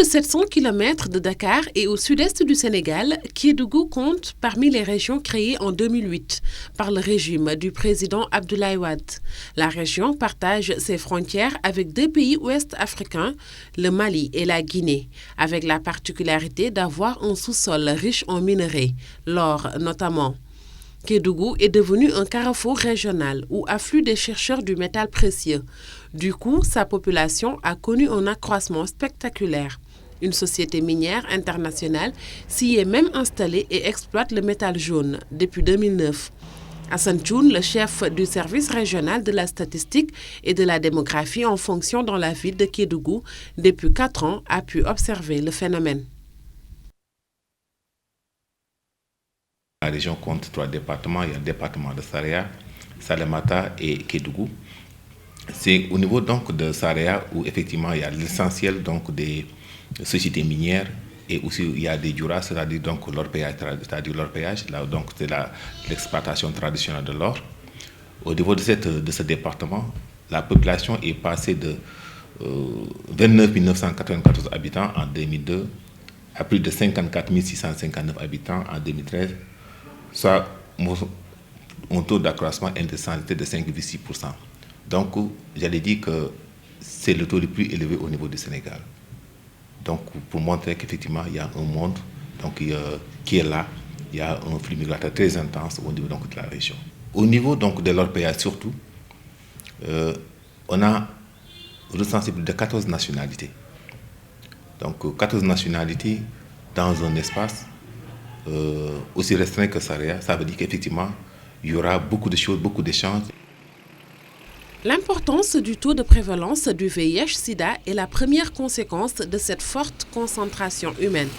700 km de Dakar et au sud-est du Sénégal, Kédougou compte parmi les régions créées en 2008 par le régime du président Abdoulaye Wade. La région partage ses frontières avec deux pays ouest-africains, le Mali et la Guinée, avec la particularité d'avoir un sous-sol riche en minerais, l'or notamment. Kédougou est devenu un carrefour régional où affluent des chercheurs du métal précieux. Du coup, sa population a connu un accroissement spectaculaire. Une société minière internationale s'y est même installée et exploite le métal jaune depuis 2009. Hassan Thioune, le chef du service régional de la statistique et de la démographie en fonction dans la ville de Kédougou, depuis 4 ans, a pu observer le phénomène. La région compte 3 départements. Il y a le département de Saraya, Salémata et Kédougou. C'est au niveau donc de Saraya où effectivement il y a l'essentiel donc des sociétés minières et aussi il y a des djuras, c'est-à-dire donc l'orpaillage, là donc c'est l'exploitation traditionnelle de l'or. Au niveau de ce département, la population est passée de 29 994 habitants en 2002 à plus de 54 659 habitants en 2013, soit un taux d'accroissement intensité de 5,6%. Donc, j'allais dire que c'est le taux le plus élevé au niveau du Sénégal. Donc, pour montrer qu'effectivement, il y a un monde donc, qui est là, il y a un flux migratoire très intense au niveau donc, de la région. Au niveau donc, de l'orpaillage surtout, on a recensé plus de 14 nationalités. Donc, 14 nationalités dans un espace aussi restreint que Saraya, ça veut dire qu'effectivement, il y aura beaucoup de choses, beaucoup d'échanges. L'importance du taux de prévalence du VIH-Sida est la première conséquence de cette forte concentration humaine.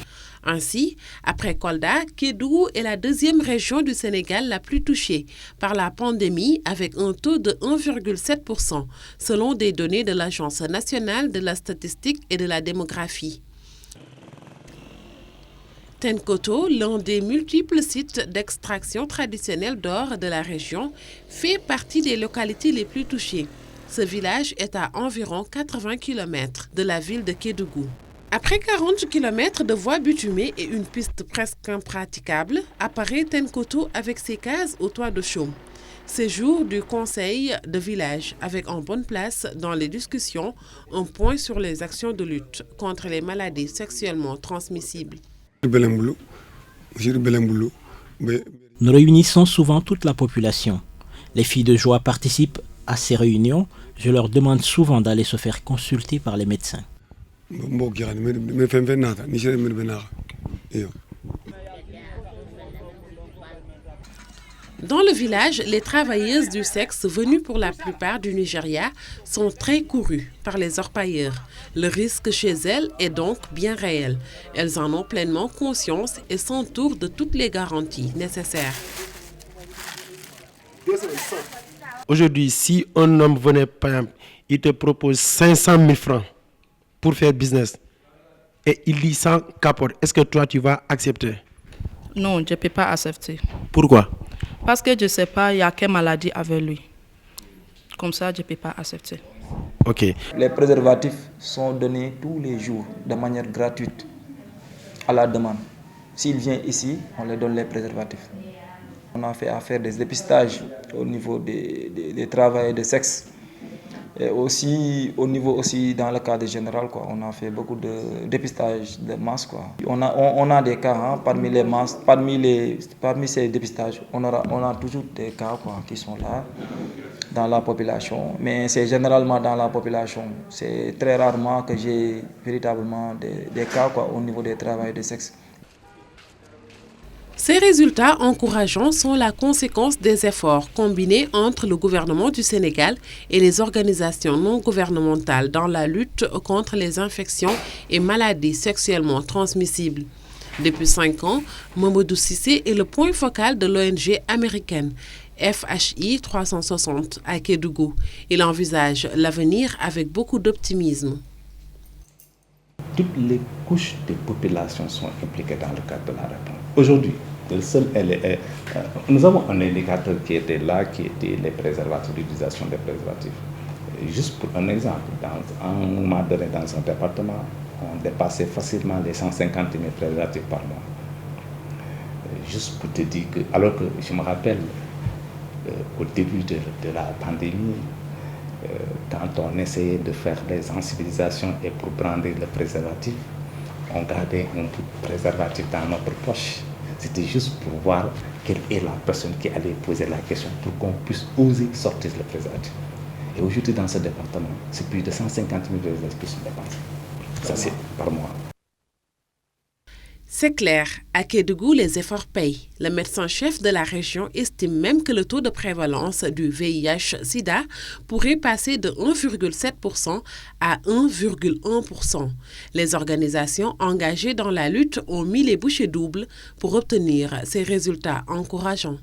Ainsi, après Kolda, Kédougou est la deuxième région du Sénégal la plus touchée par la pandémie avec un taux de 1,7% selon des données de l'Agence nationale de la statistique et de la démographie. Tenkoto, l'un des multiples sites d'extraction traditionnelle d'or de la région, fait partie des localités les plus touchées. Ce village est à environ 80 km de la ville de Kédougou. Après 40 km de voies bitumées et une piste presque impraticable, apparaît Tenkoto avec ses cases au toit de chaume. Séjour du conseil de village avec en bonne place dans les discussions un point sur les actions de lutte contre les maladies sexuellement transmissibles. Nous réunissons souvent toute la population. Les filles de joie participent à ces réunions. Je leur demande souvent d'aller se faire consulter par les médecins. Dans le village, les travailleuses du sexe venues pour la plupart du Nigeria sont très courues par les orpailleurs. Le risque chez elles est donc bien réel. Elles en ont pleinement conscience et s'entourent de toutes les garanties nécessaires. Aujourd'hui, si un homme venait, par exemple, il te propose 500 000 francs pour faire business et il dit sans capote, est-ce que toi tu vas accepter? Non, je ne peux pas accepter. Pourquoi? Parce que je ne sais pas, il y a quelle maladie avec lui. Comme ça, je ne peux pas accepter. Ok. Les préservatifs sont donnés tous les jours de manière gratuite à la demande. S'il vient ici, on lui donne les préservatifs. On a fait affaire des dépistages au niveau des travailleurs de sexe. Et aussi, au niveau aussi dans le cadre général, quoi, on a fait beaucoup de dépistage de masse. Quoi. On a des cas parmi les masses, parmi ces dépistages, on a toujours des cas quoi, qui sont là dans la population. Mais c'est généralement dans la population. C'est très rarement que j'ai véritablement des cas quoi, au niveau des travailleurs de sexe. Ces résultats encourageants sont la conséquence des efforts combinés entre le gouvernement du Sénégal et les organisations non gouvernementales dans la lutte contre les infections et maladies sexuellement transmissibles. Depuis 5 ans, Mamadou Cissé est le point focal de l'ONG américaine FHI 360 à Kédougou. Il envisage l'avenir avec beaucoup d'optimisme. Toutes les couches de population sont impliquées dans le cadre de la réponse. Aujourd'hui, nous avons un indicateur qui était là, qui était les préservatifs, l'utilisation des préservatifs. Juste pour un exemple, dans un moment donné, dans un département, on dépassait facilement les 150 000 préservatifs par mois. Juste pour te dire que, alors que je me rappelle, au début de la pandémie, quand on essayait de faire des sensibilisations et pour brandir le préservatif, on gardait un bout de préservatif dans notre poche. C'était juste pour voir quelle est la personne qui allait poser la question pour qu'on puisse oser sortir le préservatif. Et aujourd'hui, dans ce département, c'est plus de 150 000 préservatifs qui sont dépensés. Ça, c'est par mois. C'est clair, à Kédougou, les efforts payent. Le médecin-chef de la région estime même que le taux de prévalence du VIH-Sida pourrait passer de 1,7% à 1,1%. Les organisations engagées dans la lutte ont mis les bouchées doubles pour obtenir ces résultats encourageants.